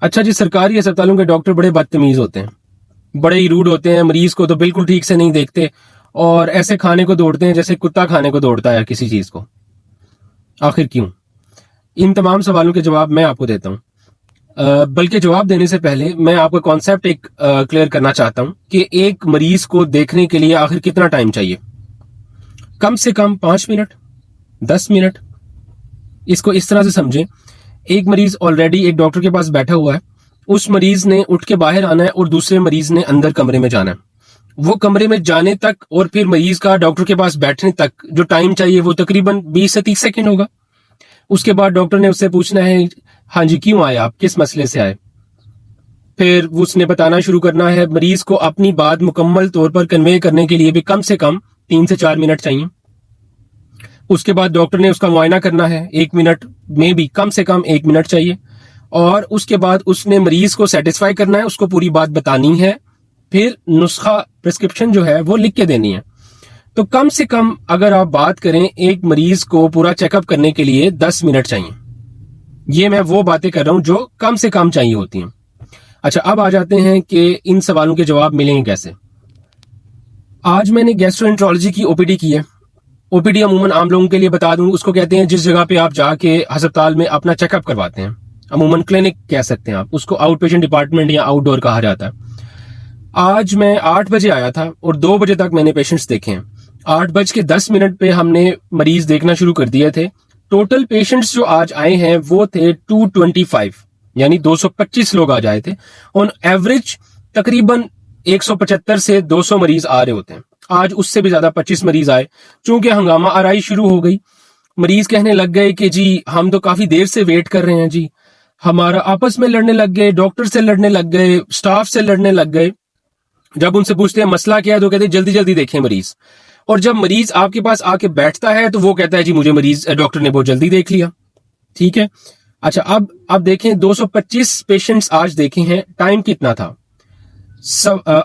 अच्छा जी, सरकारी अस्पतालों के डॉक्टर बड़े बदतमीज होते हैं, बड़े ही रूड होते हैं, मरीज को तो बिल्कुल ठीक से नहीं देखते और ऐसे खाने को दौड़ते हैं जैसे कुत्ता खाने को दौड़ता है किसी चीज को। आखिर क्यों? इन तमाम सवालों के जवाब मैं आपको देता हूँ। बल्कि जवाब देने से पहले मैं आपको कॉन्सेप्ट एक क्लियर करना चाहता हूँ कि एक मरीज को देखने के लिए आखिर कितना टाइम चाहिए। कम से कम 5 मिनट, 10 मिनट। इसको इस तरह से समझें, एक मरीज ऑलरेडी एक डॉक्टर के पास बैठा हुआ है, उस मरीज ने उठ के बाहर आना है और दूसरे मरीज ने अंदर कमरे में जाना है। वो कमरे में जाने तक और फिर मरीज का डॉक्टर के पास बैठने तक जो टाइम चाहिए वो तकरीबन 20 से 30 सेकंड होगा। उसके बाद डॉक्टर ने उससे पूछना है, हाँ जी क्यों आए आप, किस मसले से आए। फिर उसने बताना शुरू करना है। मरीज को अपनी बात मुकम्मल तौर पर कन्वे करने के लिए भी कम से कम 3 से 4 मिनट चाहिए। उसके बाद डॉक्टर ने उसका मुआयना करना है, 1 मिनट में भी कम से कम 1 मिनट चाहिए। और उसके बाद उसने मरीज को सेटिस्फाई करना है, उसको पूरी बात बतानी है, फिर नुस्खा प्रिस्क्रिप्शन जो है वो लिख के देनी है। तो कम से कम अगर आप बात करें, एक मरीज को पूरा चेकअप करने के लिए 10 मिनट चाहिए। ये मैं वो बातें कर रहा हूं जो कम से कम चाहिए होती हैं। अच्छा, अब आ जाते हैं कि इन सवालों के जवाब मिलेंगे कैसे। आज मैंने गैस्ट्रोएंटरोलॉजी की ओपीडी की है। ओपीडी अमूमन आम लोगों के लिए बता दूं, उसको कहते हैं जिस जगह पे आप जाके अस्पताल में अपना चेकअप करवाते हैं। अमूमन क्लिनिक कह सकते हैं आप उसको, आउट पेशेंट डिपार्टमेंट या आउटडोर कहा जाता है। आज मैं 8 बजे आया था और 2 बजे तक मैंने पेशेंट्स देखे हैं। 8:10 पे हमने मरीज देखना शुरू कर दिए थे। टोटल पेशेंट्स जो आज आए हैं वो थे 225, यानी 225 लोग आज आए थे। ऑन एवरेज तकरीबन 175 से 200 मरीज आ रहे होते हैं। आज उससे भी ज्यादा 25 मरीज आए। चूंकि हंगामा आराई शुरू हो गई, मरीज कहने लग गए कि जी हम तो काफी देर से वेट कर रहे हैं जी, हमारा आपस में लड़ने लग गए, डॉक्टर से लड़ने लग गए, स्टाफ से लड़ने लग गए। जब उनसे पूछते हैं मसला क्या है तो कहते हैं जल्दी जल्दी देखें मरीज। और जब मरीज आपके पास आके बैठता है तो वो कहता है जी मुझे मरीज डॉक्टर ने बहुत जल्दी देख लिया। ठीक है, अच्छा अब देखें 225 पेशेंट्स आज देखे हैं। टाइम कितना था?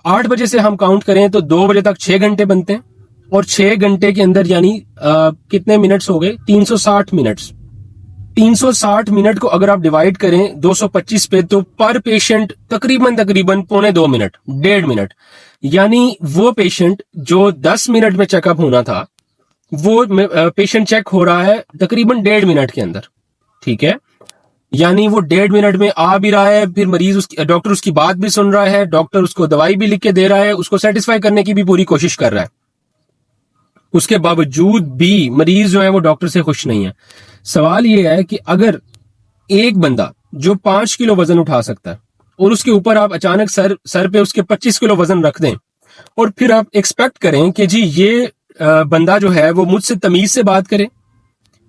8 बजे से हम काउंट करें तो 2 बजे तक 6 घंटे बनते हैं और 6 घंटे के अंदर यानी कितने मिनट्स हो गए? 360 मिनट्स। 360 मिनट को अगर आप डिवाइड करें 225 पे तो पर पेशेंट तकरीबन पौने 2 मिनट, 1.5 मिनट। यानी वो पेशेंट जो 10 मिनट में चेकअप होना था वो पेशेंट चेक हो रहा है तकरीबन 1.5 मिनट के अंदर। ठीक है, यानी वो 1.5 मिनट में आ भी रहा है, फिर मरीज डॉक्टर उसकी बात भी सुन रहा है, डॉक्टर उसको दवाई भी लिख के दे रहा है, उसको सेटिस्फाई करने की भी पूरी कोशिश कर रहा है। उसके बावजूद भी मरीज जो है वो डॉक्टर से खुश नहीं है। सवाल ये है कि अगर एक बंदा जो 5 किलो वजन उठा सकता है और उसके ऊपर आप अचानक सर पे उसके 25 किलो वजन रख दें और फिर आप एक्सपेक्ट करें कि जी ये बंदा जो है वो मुझसे तमीज से बात करे,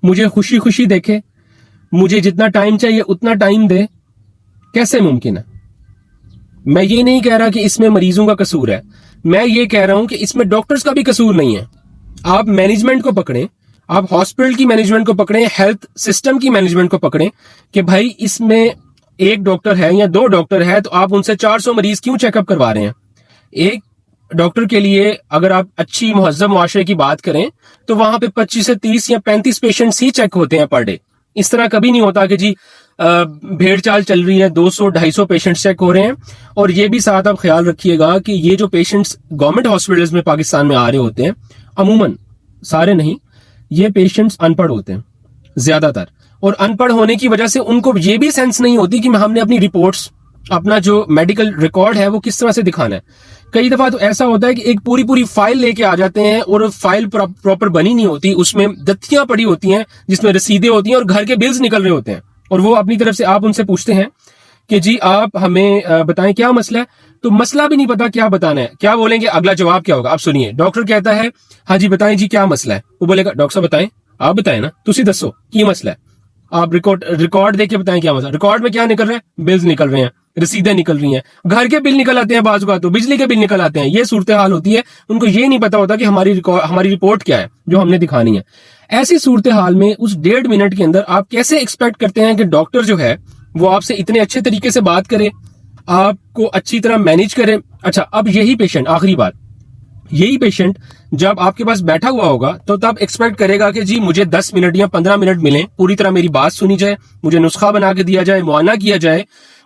मुझे खुशी खुशी देखे, मुझे जितना टाइम चाहिए उतना टाइम दे, कैसे मुमकिन है? मैं ये नहीं कह रहा कि इसमें मरीजों का कसूर है, मैं ये कह रहा हूं कि इसमें डॉक्टर्स का भी कसूर नहीं है। आप मैनेजमेंट को पकड़ें, आप हॉस्पिटल की मैनेजमेंट को पकड़ें, हेल्थ सिस्टम की मैनेजमेंट को पकड़ें कि भाई इसमें एक डॉक्टर है या 2 डॉक्टर है तो आप उनसे 400 मरीज क्यों चेकअप करवा रहे हैं? एक डॉक्टर के लिए अगर आप अच्छी मुहज्जम मुआशरे की बात करें तो वहां पे 25 से 30 या 35 पेशेंट्स ही चेक होते हैं पर डे। इस तरह कभी नहीं होता कि जी भेड़ चाल चल रही है, 200-250 पेशेंट्स चेक हो रहे हैं। और ये भी साथ आप ख्याल रखिएगा कि ये जो पेशेंट्स गवर्नमेंट हॉस्पिटल्स में पाकिस्तान में आ रहे होते हैं, अमूमन सारे नहीं, ये पेशेंट्स अनपढ़ होते हैं ज्यादातर। और अनपढ़ होने की वजह से उनको ये भी सेंस नहीं होती कि हमने अपनी रिपोर्ट्स, अपना जो मेडिकल रिकॉर्ड है वो किस तरह से दिखाना है। कई दफा तो ऐसा होता है कि एक पूरी फाइल लेके आ जाते हैं और फाइल प्रॉपर बनी नहीं होती, उसमें दत्तियां पड़ी होती हैं जिसमें रसीदें होती हैं और घर के बिल्स निकल रहे होते हैं। और वो अपनी तरफ से आप उनसे पूछते हैं कि जी आप हमें बताएं क्या मसला है, तो मसला भी नहीं पता क्या बताना है, क्या बोलेंगे, अगला जवाब क्या होगा। आप सुनिए, डॉक्टर कहता है हाँ जी बताएं जी क्या मसला है, वो बोलेगा डॉक्टर साहब बताएं, आप बताएं ना, तुसी दसो की मसला है, आप रिकॉर्ड देके बताएं क्या मसला। रिकॉर्ड में क्या निकल रहा है? बिल्स निकल रहे हैं, रसीदें निकल रही हैं, घर के बिल निकल आते हैं, बाज़ तो बिजली के बिल निकल आते हैं। ये सूरत हाल होती है। उनको ये नहीं पता होता कि हमारी रिपोर्ट क्या है जो हमने दिखानी है। ऐसी सूरत हाल में उस 1.5 मिनट के अंदर आप कैसे एक्सपेक्ट करते हैं कि डॉक्टर जो है वो आपसे इतने अच्छे तरीके से बात करे, आपको अच्छी तरह मैनेज करे। अच्छा, अब यही पेशेंट, आखिरी बात, यही पेशेंट जब आपके पास बैठा हुआ होगा तो तब एक्सपेक्ट करेगा कि जी मुझे 10 मिनट या 15 मिनट मिलें, पूरी तरह मेरी बात सुनी जाए, मुझे नुस्खा बना के दिया जाए, मुआयना किया जाए,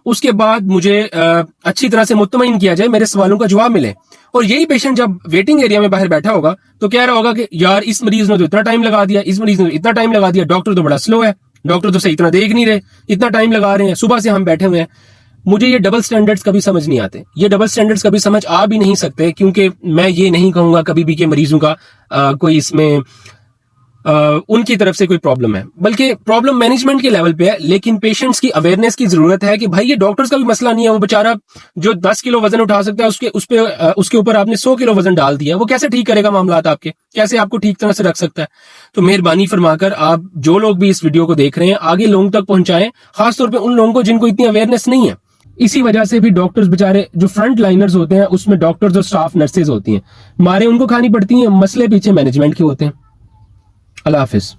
اس کے بعد مجھے اچھی طرح سے مطمئن کیا جائے, میرے سوالوں کا جواب ملے. اور یہی پیشنٹ جب ویٹنگ ایریا میں باہر بیٹھا ہوگا تو کہہ رہا ہوگا کہ یار اس مریض نے تو اتنا ٹائم لگا دیا, اس مریض نے اتنا ٹائم لگا دیا, ڈاکٹر تو بڑا سلو ہے, ڈاکٹر تو صحیح اتنا دیکھ نہیں رہے, اتنا ٹائم لگا رہے ہیں, صبح سے ہم بیٹھے ہوئے ہیں. مجھے یہ ڈبل سٹینڈرڈز کبھی سمجھ نہیں آتے, یہ ڈبل سٹینڈرڈز کبھی سمجھ آ بھی نہیں سکتے, کیونکہ میں یہ نہیں کہوں گا کبھی بھی کہ مریضوں کا کوئی اس میں ان کی طرف سے کوئی پرابلم ہے, بلکہ پرابلم مینجمنٹ کے لیول پہ ہے. لیکن پیشنٹس کی اویئرنیس کی ضرورت ہے کہ بھائی یہ ڈاکٹرز کا بھی مسئلہ نہیں ہے, وہ بیچارہ جو 10 کلو وزن اٹھا سکتا ہے اس کے اوپر آپ نے 100 کلو وزن ڈال دیا, وہ کیسے ٹھیک کرے گا معاملات آپ کے, کیسے آپ کو ٹھیک طرح سے رکھ سکتا ہے. تو مہربانی فرما کر آپ جو لوگ بھی اس ویڈیو کو دیکھ رہے ہیں آگے لوگوں تک پہنچائیں, خاص طور پہ ان لوگوں کو جن کو اتنی اویئرنیس نہیں ہے. اسی وجہ سے بھی ڈاکٹرز بیچارے جو فرنٹ لائنرز ہوتے ہیں اس میں ڈاکٹرز اور سٹاف نرسز ہوتی ہیں, مارے ان کو کھانی پڑتی ہیں, مسئلے پیچھے مینجمنٹ کے ہوتے ہیں. اللہ حافظ.